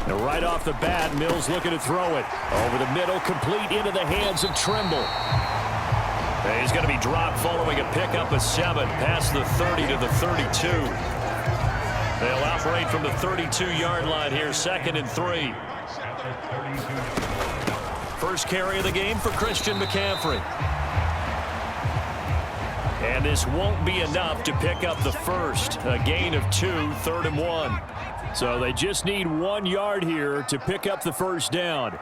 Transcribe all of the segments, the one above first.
And right off the bat, Mills looking to throw it. Over the middle, complete into the hands of Trimble. And he's going to be dropped following a pickup of 7 past the 30 to the 32. They'll operate from the 32-yard line here, 2nd and 3. First carry of the game for Christian McCaffrey. And this won't be enough to pick up the first. A gain of 2, 3rd and 1. So they just need 1 yard here to pick up the first down.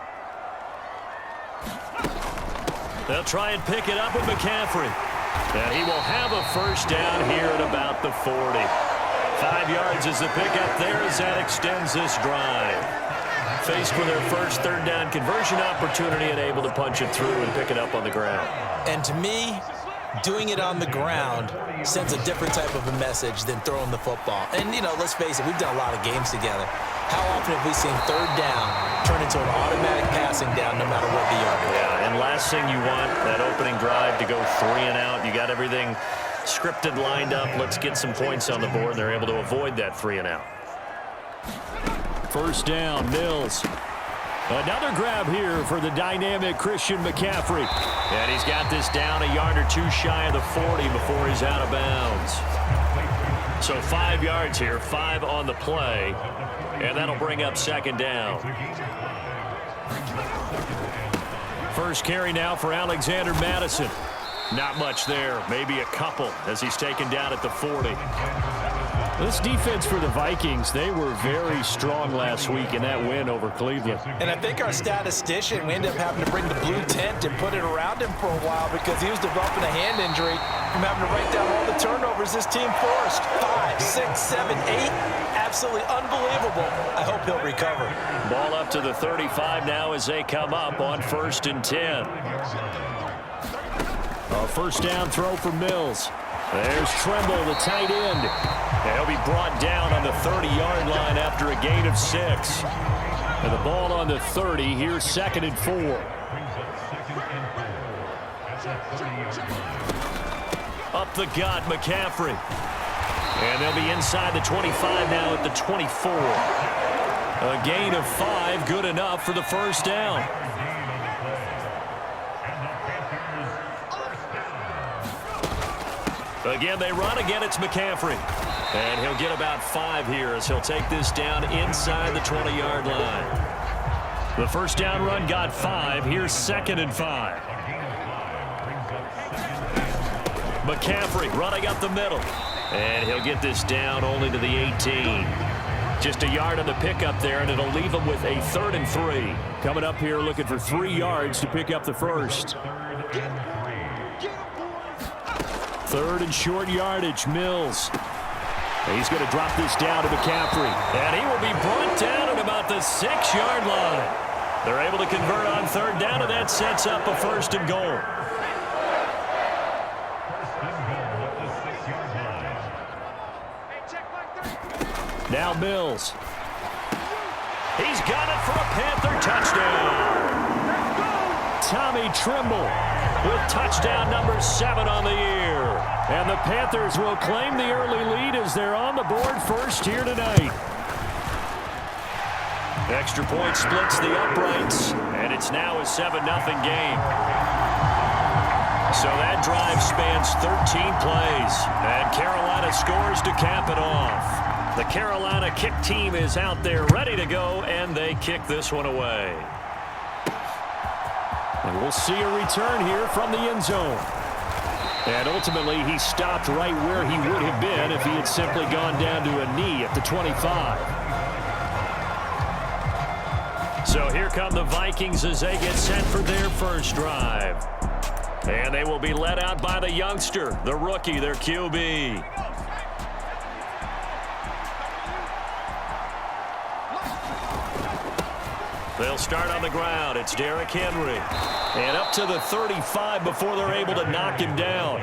They'll try and pick it up with McCaffrey. And he will have a first down here at about the 40. 5 yards is the pickup there as that extends this drive. Faced with their first 3rd down conversion opportunity and able to punch it through and pick it up on the ground. And to me, doing it on the ground sends a different type of a message than throwing the football. And, you know, let's face it, we've done a lot of games together. How often have we seen 3rd down turn into an automatic passing down no matter what the yardage? Yeah, and last thing you want, that opening drive to go 3 and out. You got everything scripted, lined up. Let's get some points on the board. They're able to avoid that 3 and out. First down, Mills. Another grab here for the dynamic Christian McCaffrey. And he's got this down a yard or 2 shy of the 40 before he's out of bounds. So 5 yards here, 5 on the play. And that'll bring up 2nd down. First carry now for Alexander Madison. Not much there, maybe a couple as he's taken down at the 40. This defense for the Vikings, they were very strong last week in that win over Cleveland. And I think our statistician, we ended up having to bring the blue tent and put it around him for a while because he was developing a hand injury from having to write down all the turnovers this team forced. 5, 6, 7, 8. Absolutely unbelievable. I hope he'll recover. Ball up to the 35 now as they come up on 1st and 10. A first down throw for Mills. There's Trimble, the tight end. And he'll be brought down on the 30-yard line after a gain of 6. And the ball on the 30. Here's 2nd and 4. Up the gut, McCaffrey. And they'll be inside the 25 now at the 24. A gain of 5, good enough for the first down. Again, they run. Again, it's McCaffrey. And he'll get about 5 here as he'll take this down inside the 20-yard line. The first down run got 5. Here's 2nd and 5. McCaffrey running up the middle. And he'll get this down only to the 18. Just a yard on the pickup there, and it'll leave him with a 3rd and 3. Coming up here looking for 3 yards to pick up the first. 3rd and short yardage, Mills. He's going to drop this down to McCaffrey. And he will be brought down at about the 6-yard line. They're able to convert on 3rd down, and that sets up a 1st and goal. Now Mills. He's got it for a Panther touchdown. Tommy Trimble with touchdown number 7 on the year. And the Panthers will claim the early lead as they're on the board first here tonight. Extra point splits the uprights, and it's now a 7-0 game. So that drive spans 13 plays, and Carolina scores to cap it off. The Carolina kick team is out there ready to go, and they kick this one away. And we'll see a return here from the end zone. And ultimately, he stopped right where he would have been if he had simply gone down to a knee at the 25. So here come the Vikings as they get set for their first drive. And they will be led out by the youngster, the rookie, their QB. They'll start on the ground. It's Derrick Henry. And up to the 35 before they're able to knock him down.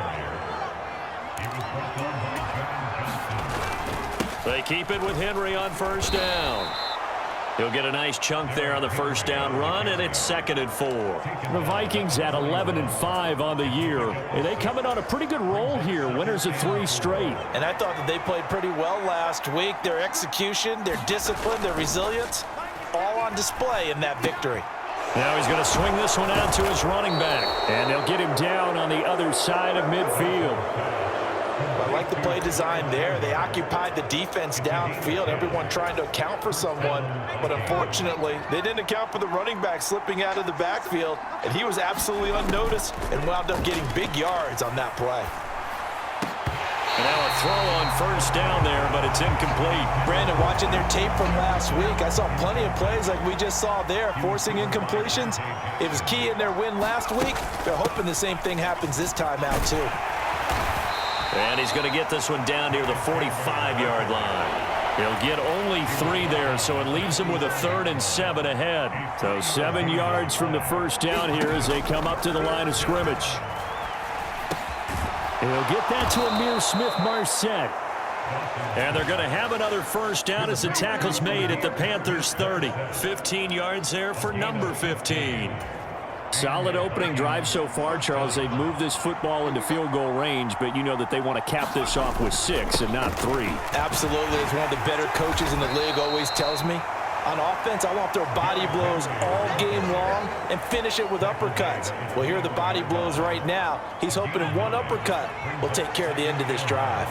They keep it with Henry on first down. He'll get a nice chunk there on the first down run, and it's 2nd and 4. The Vikings at 11-5 on the year. And they come in on a pretty good roll here, winners of 3 straight. And I thought that they played pretty well last week. Their execution, their discipline, their resilience, all on display in that victory. Now he's going to swing this one out to his running back. And they'll get him down on the other side of midfield. I like the play design there. They occupied the defense downfield, everyone trying to account for someone. But unfortunately, they didn't account for the running back slipping out of the backfield. And he was absolutely unnoticed and wound up getting big yards on that play. And now a throw on first down there, but it's incomplete. Brandon, watching their tape from last week, I saw plenty of plays like we just saw there, forcing incompletions. It was key in their win last week. They're hoping the same thing happens this time out, too. And he's going to get this one down near the 45-yard line. He'll get only 3 there, so it leaves him with a 3rd and 7 ahead. So 7 yards from the first down here as they come up to the line of scrimmage. He'll get that to Amir Smith-Marset. And they're going to have another first down as the tackle's made at the Panthers' 30. 15 yards there for number 15. Solid opening drive so far, Charles. They've moved this football into field goal range, but you know that they want to cap this off with 6 and not 3. Absolutely. As one of the better coaches in the league always tells me, on offense, I want their body blows all game long and finish it with uppercuts. Well, here are the body blows right now. He's hoping in one uppercut will take care of the end of this drive.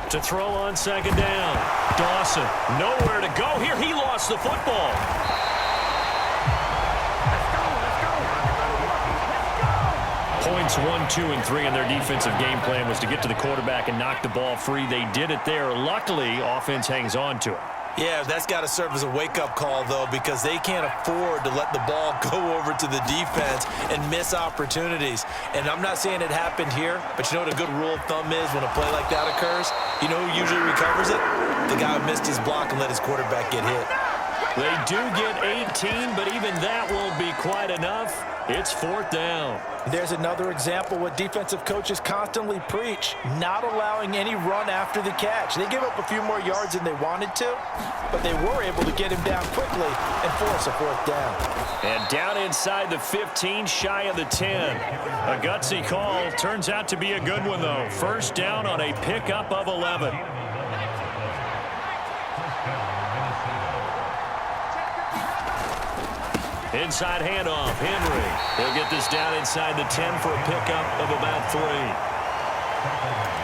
To throw on 2nd down. Dawson, nowhere to go here. He lost the football. Points 1, 2, and 3 in their defensive game plan was to get to the quarterback and knock the ball free. They did it there. Luckily, offense hangs on to it. Yeah, that's got to serve as a wake-up call, though, because they can't afford to let the ball go over to the defense and miss opportunities. And I'm not saying it happened here, but you know what a good rule of thumb is when a play like that occurs? You know who usually recovers it? The guy who missed his block and let his quarterback get hit. They do get 18, but even that won't be quite enough. It's 4th down. There's another example what defensive coaches constantly preach, not allowing any run after the catch. They give up a few more yards than they wanted to, but they were able to get him down quickly and force a 4th down. And down inside the 15, shy of the 10. A gutsy call. Turns out to be a good one, though. First down on a pickup of 11. Inside handoff, Henry. He'll get this down inside the 10 for a pickup of about 3.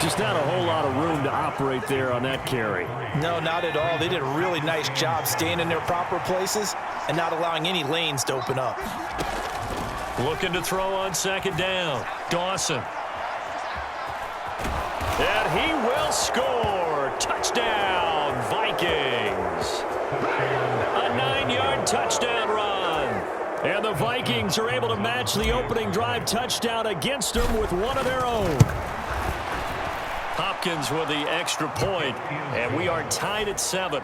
Just not a whole lot of room to operate there on that carry. No, not at all. They did a really nice job staying in their proper places and not allowing any lanes to open up. Looking to throw on 2nd down. Dawson. And he will score. Touchdown, Vikings. A 9-yard touchdown run. And the Vikings are able to match the opening drive touchdown against them with one of their own. Hopkins with the extra point, and we are tied at 7.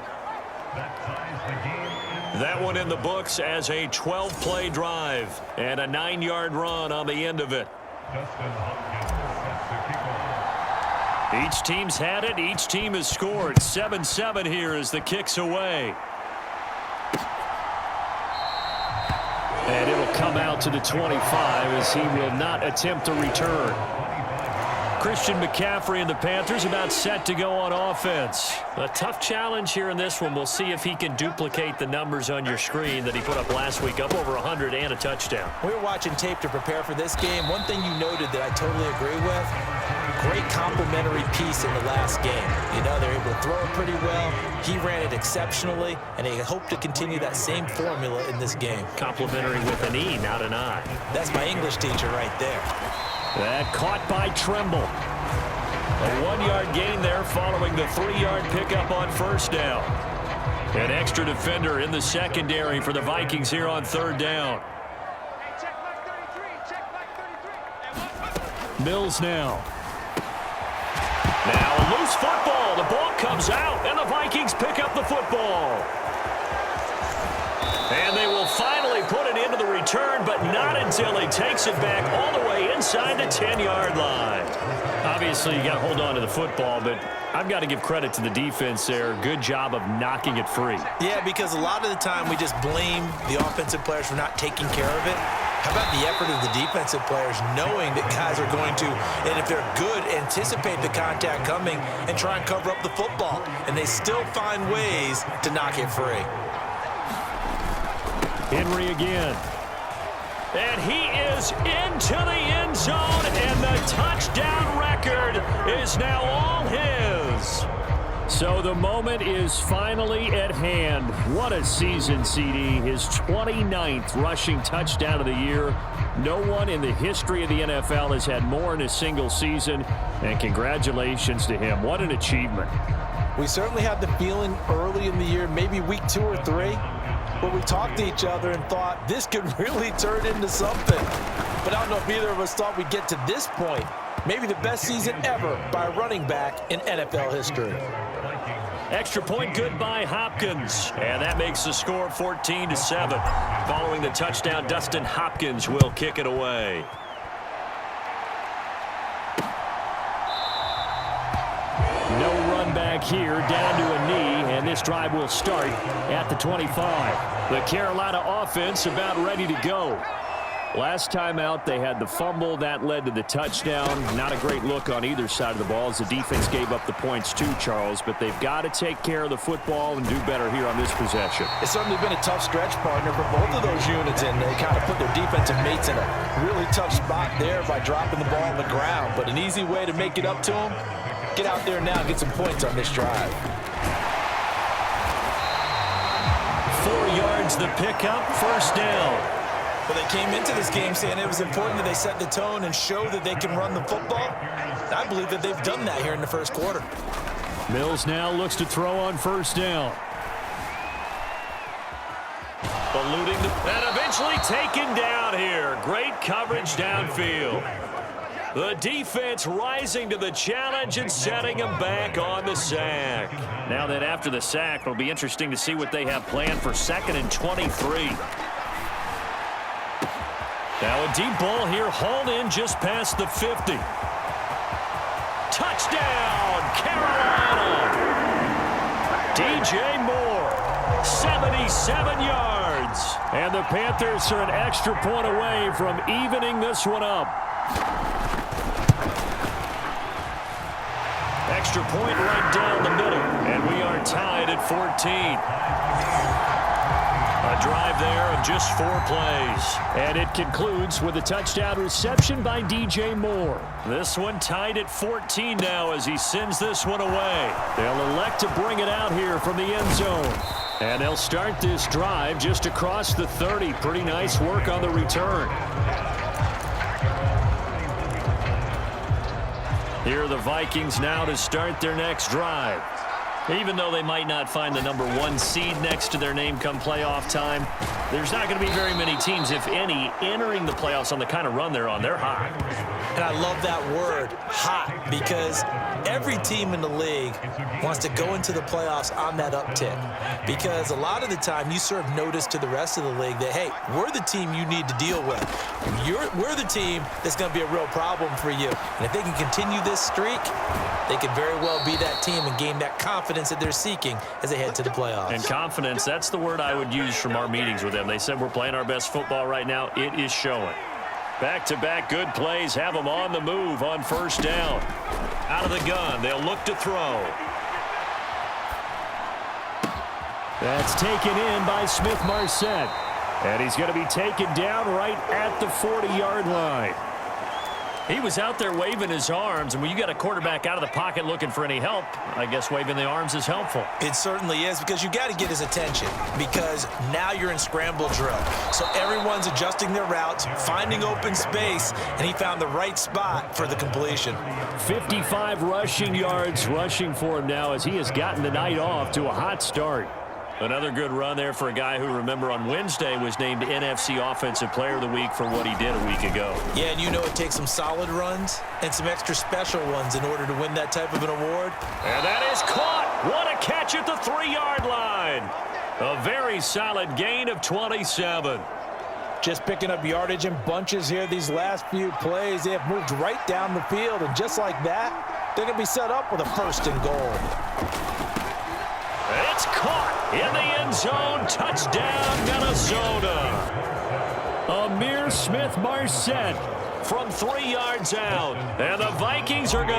That one in the books as a 12-play drive and a 9-yard run on the end of it. Each team's had it. Each team has scored. 7-7 here as the kick's away. And it'll come out to the 25 as he will not attempt to return. Christian McCaffrey and the Panthers about set to go on offense. A tough challenge here in this one. We'll see if he can duplicate the numbers on your screen that he put up last week, up over 100 and a touchdown. We were watching tape to prepare for this game. One thing you noted that I totally agree with, great complimentary piece in the last game. You know, they're able to throw it pretty well. He ran it exceptionally, and they hope to continue that same formula in this game. Complimentary with an E, not an I. That's my English teacher right there. That caught by Trimble. A 1-yard gain there following the 3-yard pickup on first down. An extra defender in the secondary for the Vikings here on 3rd down. Mills now. Now a loose football. The ball comes out, and the Vikings pick up the football. And they will finally put it into the return, but not until he takes it back all the way inside the 10-yard line. Javi, Obviously, you got to hold on to the football, but I've got to give credit to the defense there. Good job of knocking it free. Yeah, because a lot of the time we just blame the offensive players for not taking care of it. How about the effort of the defensive players knowing that guys are going to, and if they're good, anticipate the contact coming and try and cover up the football. And they still find ways to knock it free. Henry again. And he is into the end zone, and the touchdown record is now all his. So the moment is finally at hand. What a season, CD. His 29th rushing touchdown of the year. No one in the history of the NFL has had more in a single season, and congratulations to him. What an achievement. We certainly had the feeling early in the year, maybe week 2 or 3, where we talked to each other and thought this could really turn into something. But I don't know if either of us thought we'd get to this point. Maybe the best season ever by a running back in NFL history. Extra point good by Hopkins. And that makes the score 14-7. Following the touchdown, Dustin Hopkins will kick it away. No run back here, down to a knee, and this drive will start at the 25. The Carolina offense about ready to go. Last time out, they had the fumble. That led to the touchdown. Not a great look on either side of the ball as the defense gave up the points too, Charles, but they've got to take care of the football and do better here on this possession. It's certainly been a tough stretch, partner, for both of those units, and they kind of put their defensive mates in a really tough spot there by dropping the ball on the ground. But an easy way to make it up to them, get out there now and get some points on this drive. 4 yards the pickup, first down. Well, they came into this game saying it was important that they set the tone and show that they can run the football. I believe that they've done that here in the first quarter. Mills now looks to throw on first down. Eluding and eventually taken down here. Great coverage downfield. The defense rising to the challenge and setting him back on the sack. Now that after the sack, it'll be interesting to see what they have planned for 2nd and 23. Now a deep ball here, hauled in just past the 50. Touchdown, Carolina! DJ Moore, 77 yards. And the Panthers are an extra point away from evening this one up. Extra point right down the middle, and we are tied at 14. A drive there of just 4 plays. And it concludes with a touchdown reception by DJ Moore. This one tied at 14 now as he sends this one away. They'll elect to bring it out here from the end zone. And they'll start this drive just across the 30. Pretty nice work on the return. Here are the Vikings now to start their next drive. Even though they might not find the number 1 seed next to their name come playoff time, there's not going to be very many teams, if any, entering the playoffs on the kind of run they're on. They're hot. And I love that word, hot, because every team in the league wants to go into the playoffs on that uptick. Because a lot of the time you serve notice to the rest of the league that, hey, we're the team you need to deal with. We're the team that's going to be a real problem for you. And if they can continue this streak, they could very well be that team and gain that confidence that they're seeking as they head to the playoffs. And confidence, that's the word I would use from our meetings with them. They said we're playing our best football right now. It is showing. Back-to-back good plays have them on the move on first down. Out of the gun, they'll look to throw. That's taken in by Smith-Marset. And he's going to be taken down right at the 40-yard line. He was out there waving his arms, and when you got a quarterback out of the pocket looking for any help, I guess waving the arms is helpful. It certainly is, because you got to get his attention, because now you're in scramble drill. So everyone's adjusting their routes, finding open space, and he found the right spot for the completion. 55 rushing yards rushing for him now as he has gotten the night off to a hot start. Another good run there for a guy who, remember, on Wednesday was named NFC Offensive Player of the Week for what he did a week ago. Yeah, and you know it takes some solid runs and some extra special ones in order to win that type of an award. And that is caught. What a catch at the 3-yard line. A very solid gain of 27. Just picking up yardage in bunches here these last few plays. They have moved right down the field, and just like that, they're going to be set up with a 1st and goal. It's caught in the end zone. Touchdown, Minnesota. Amir Smith-Marset from 3 yards out. And the Vikings are going to